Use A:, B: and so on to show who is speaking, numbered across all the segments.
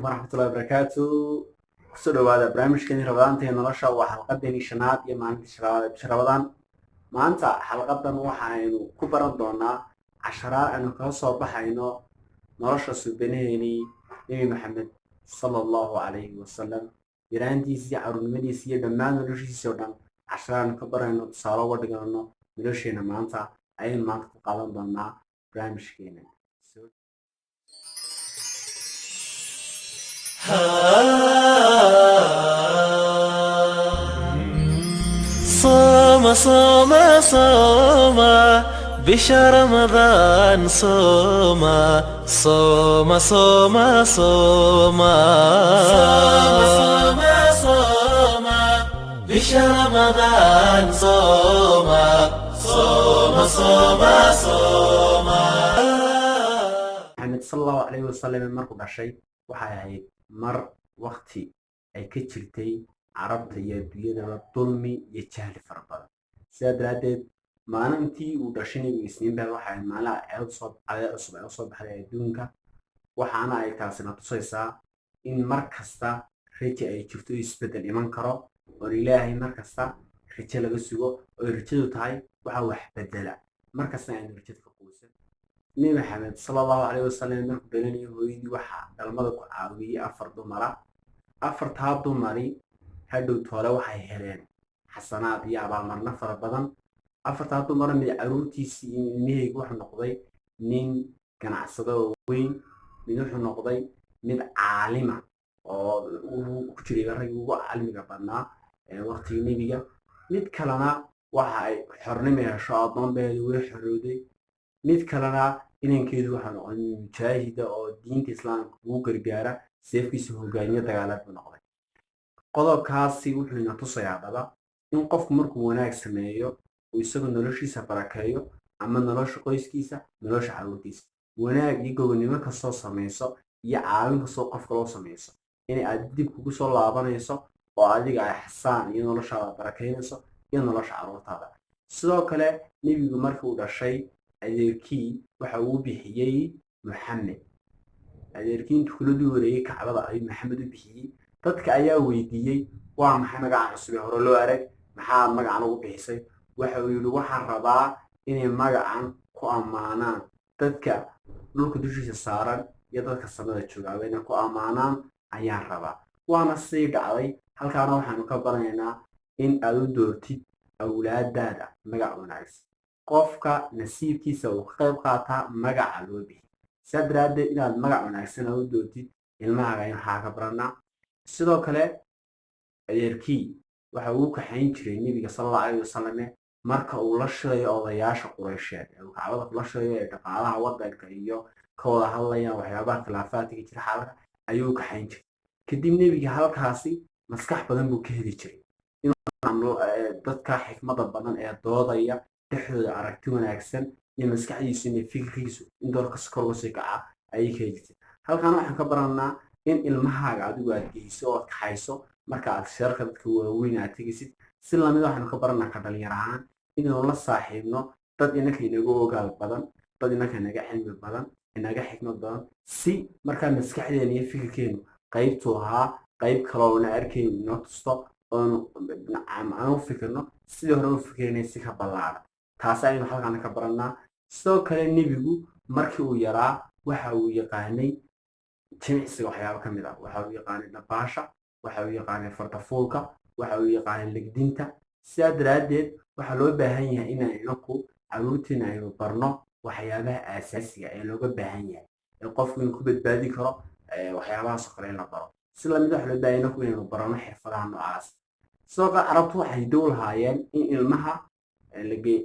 A: waraxmatullahi wabarakaatu. Kusoo dhawaada barnaamijkeeni rabadaanteena nolosha waa xalqadeeni shanaad iyo maalintii shanaad ee bisha rabadaan. Maanta xalqadan waxaynu ku baran doonaa casharaa aynu kaga soo baxayno nolosha suubanaheeni Nabi Maxamed sallallahu alayhi wasallam, yaraantiisii, caruurnimadiisii iyo dhammaan noloshiisii oo dhan casharaa aynu ka barayno, tusaale uga dhigano nolosheena maanta ayaynu maanta ku qaadan doonaa barnaamijkeena.
B: صوم صوم صوم بشهر رمضان صوم صوم صوم صوم صوم صوم بشهر رمضان صوم صوم صوم صوم
A: محمد صلى الله عليه وسلم markuu dhashay waxay ahayd mar waqti ay ka jirtay carabta iyo adduunyada dulmi iyo jahli fara badan. sidaa daraadeed maalintii uu dhashay nabiga isniinba waxay ahayd maalin cusub ay usoo baxday adduunka, waxaana ay taasina tusaysaa in mar kasta rajo ay jirto isbedel iman karo oo ilaahay mar kasta rajo laga sugo oo rajadu tahay waxa wax bedela, mar kasta aynu rajada ka quusan. Nabi Maxamed sallallahu alayhi wasallam markuu dhalanayay hooyadii waxaa dhalmada ku caawiyey 4 dumara. 4taa dumari hadhow toole waxay heleen xasanaad iyo abaalmarino fara badan. 4taa dumara mid caruurtiisii iyo ilmihaygu wuxuu noqday nin ganacsado oo weyn, mid wuxuu noqday mid caalima oo ku jiray rag ugu caalmiga badnaa waqtigii nebiga. mid kalena waxa ay xornimo hesho, adoonbeedu way xorowday. mid kalena inankeedu waxaa noqday mujaahida oo diinta islaamka ugu gargaara, seefkiisa hogaamiye dagaalaad buu noqday. qodobkaasi wuxuu ina tusayaa dhaba in qofku markuu wanaag sameeyo uu isagoo noloshiisa barakeeyo ama nolosha qoyskiisa, nolosha caruurtiisa, wanaag iyo gobonimo kastoo samayso iyo caawin kastoo qofka loo samayso inay aad dib kugu soo laabanayso oo adiga ay xasaan iyo noloshaada barakeynayso iyo nolosha caruurtaada. sidoo kale nebigu markii uu dhashay adeerkii waxa uu bixiyey Maxamed. adeerkii intuu kula wareegay kacbada ayuu Maxamed u bixiyey. dadka ayaa weydiiyey waa maxay magacan cusub ee hore loo arag, maxaad magacan ugu bixisay? waxa uu yidhi waxaan rabaa inay magacan ku ammaanaan dadka dhulka dushiisa saaran iyo dadka samada jooga, inay ku ammaanaan ayaan rabaa. waana sii dhacday. halkaana waxaanu ka baranaynaa in aad u doortid awlaadaada magac wanaagsan. qofka nasiibkiisa uu ka qayb qaataa magaca loo bixi. sidaa daraadeed inaad magac wanaagsan u doortid ilmahaaga in waxaa ka baranaa. sidoo kale adeerkii waxa uu kaxayn jiray nebiga sallallahu alayhi wasallam marka uu la shidayo odayaasha Quraysheed ee uu kacbada kula shidayo ee dhaqaalaha waddanka iyo ka wada hadlayaan waxyaabaha khilaafaadka jira xaalka ayuu kaxayn jiray. kadib nebiga halkaasi maskax badan buu ka heli jiray inuu dadka xikmada badan ee doodaya dhexdooda aragti wanaagsan iyo maskaxdiisa iyo fikirkiisu in doorka kor uga sii kaca ayay ka heli jirtay. halkan waxaan ka baranaa in ilmahaaga adigu aad geyso oo kaxayso marka aad shirarka dadka waaweyn aad tegisid. si lamid waxaanu ka baranaa ka dhalinyar ahaan inaynu la saaxiibno dad inaka inaga ogaal badan, dad inaka inaga cilmi badan, inaga xikmad badan, si markaa maskaxdeena iyo fikirkeenu qaybtuu ahaa qayb kaloona arkaynu inoo tusto oonu aan u fikirno sidii hore u fikirnay si ka ballaaran. taas ayaynu halkaana ka baranaa. sidoo kale nebigu markii uu yaraa waxa uu yaqaanay jimicsiga waxyaabo ka mid ah. waxa uu yaqaanay dhabaasha, waxa uu yaqaanay fardafuulka, waxa uu yaqaanay legdinta. sidaa daraadeed waxaa loo baahan yahay inaan inaku caruurteena aynu barno waxyaabaha aasaasiga ee looga baahan yahay ee qofku inuu ku badbaadi karo waxyaabahaasoo kale in la baro. si lamid waxa loo baahan inaku inaynu barano xirfadaha noocaas. sidoo kale carabtu waxay dow lahaayeen in ilmaha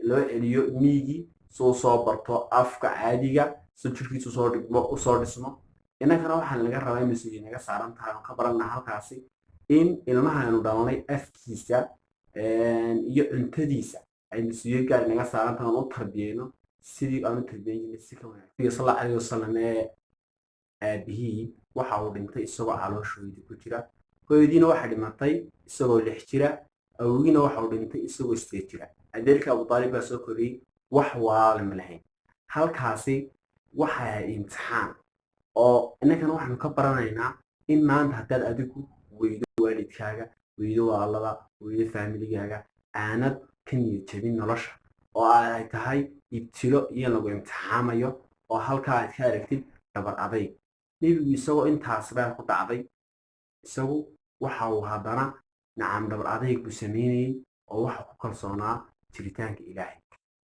A: loo celiyo miigii suu soo barto afka caadiga si jirkiisu usoo dhismo. innagana waxaan laga rabaa mas-uuliya naga saaran tahay aan ka baranaa halkaasi in ilmahaanu dhalnay afkiisa iyo cuntadiisa ay mas-uuliyad gaar naga saaran tahay aan u tarbiyeyno sidii aan u tarbiyeyn jirnay si ka wanaagsan. sallallahu alayhi wasallam aabihii waxa uu dhintay isagoo calooshooda ku jira. hooyadiina waxay dhimatay isagoo 6 jira. awgiina waxa uu dhintay isagoo 8 jira. adeerka Abu Talib baa soo koriyey, wax waalid ma lahayn. halkaasi waxa ay imtixaan oo innagana waxaanu ka baranaynaa in maanta haddaad adigu weydo waalidkaaga, weydo waalada, weydo faamiligaaga, aanad ka niyad jabin nolosha oo ay tahay ibtilo iyo lagu imtixaamayo oo halkaa aad ka aragtid dhabar adayg. nebigu isagoo intaas baa ku dhacday, isagu waxa uu haddana nacam dhabar adayg buu sameynayey oo waxa ku kalsoonaa jiritaanka ilaahay.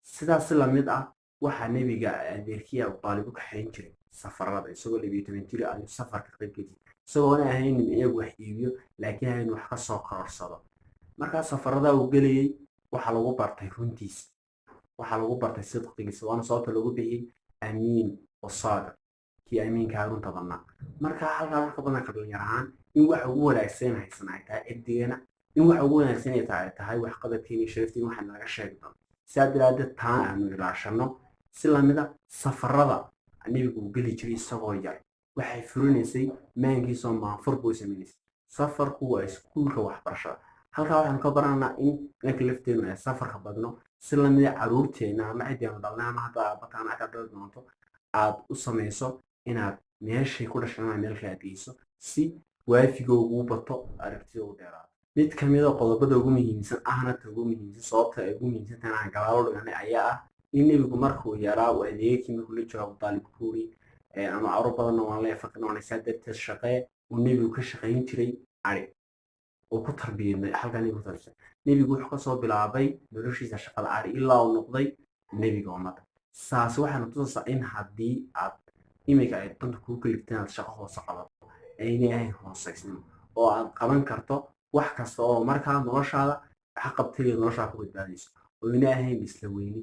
A: sidaas si lamid ah waxaa nebiga adeerkii Abu Taalib u kaxayn jiray safarada, isagoo 12 jir ayuu safarka qayb ka jiray, isagoona ahayn nin iyagu wax iibiyo laakiin ahayn wax ka soo kororsado. markaa safarada uu gelayey waxaa lagu bartay runtiisa, waxaa lagu bartay sidqigiisa, waana sababta lagu bixiyey amiin wasaadiq, kii amiinkaa runta badnaa. markaa halkaa wax ka badan ka dhalinyar ahaan in waxa ugu wanaagsan haysan ay tahay cirdigana, in waxa ugu wanaagsan ay tahay waxqabadkeena iyo sharafteena waxa naga sheegi doona. sidaa daraadeed taan aanu ilaashano. si lamida safarada nebigu uu geli jiray isagoo yar waxay furinaysay maankiisoo maanfur buu samaynaysay. safarku waa iskuulka waxbarashada. halkaa waxaanu ka barananaa in inanka lafteenu ay safarka badno, si lamida caruurteena ama ciddii aanu dhalnay ama hadda aabataan aka dal doonto aad u samayso inaad meeshay ku dhashana meel kale aad geyso si waafiga ugu bato aragtida ugu dheeraado. mid ka mid a qodobada ugu muhiimsan ahna ta ugu muhiimsan, sababta ay ugu muhiimsan tahay aan gadaalo dhiganay ayaa ah in nebigu markuu yaraa uu adeegkii markuu la joogo Abu Taalib kuuri ama carruur badanna waan la faqinoonaysaa darteed shaqee uu nebigu ka shaqayn jiray ari oo ku tarbiyadnay halkaa nebigu tarbiya. nebigu wuxuu kasoo bilaabay noloshiisa shaqada ari ilaa uu noqday nebiga ummadda. saas waxaana tusaysaa in haddii aad imika ay danta kuu kalifteen aad shaqo hoose qabato aynay ahayn hoosaysnimo oo aad qaban karto wax kasta oo markaa noloshaada waxa qabtay noloshaada ku badbaadayso oo inay ahayn isla weyni.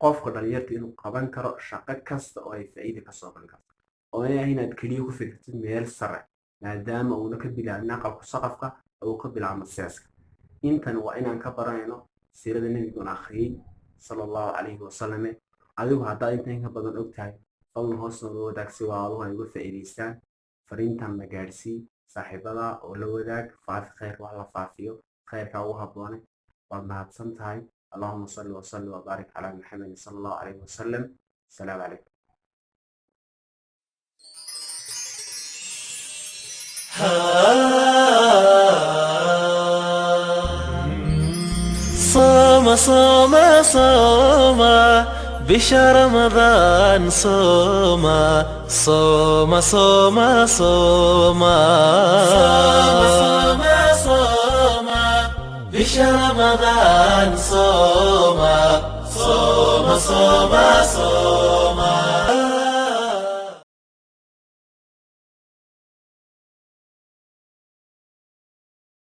A: qofka dhalinyarta inuu qaban karo shaqo kasta oo ay faa'iido ka soo gali karto oo inay ahayn inaad keliya ku fikirtid meel sare maadaama uuna ka bilaabin aqalku saqafka uu ka bilaabmo seeska. intan waa inaan ka baranayno siirada nebiguna akhriyey sala allahu calayhi wasalam. adigu haddaad intan ka badan og tahay fadlan hoos nooga wadaag si waaduhu ay uga faa'iidaystaan. fariintan la gaadhsii saaxiibada oo la wadaag, faafi khayr wax la faafiyo khayrkaa ugu habboone. waad mahadsan tahay. اللهم صل وسلم وبارك على محمد صلى الله عليه وسلم. السلام عليكم.
B: صوم صوم صوم بشهر رمضان صوم صوم صوم صوم صوم صوم بشهر رمضان صوم صوم صوم صوم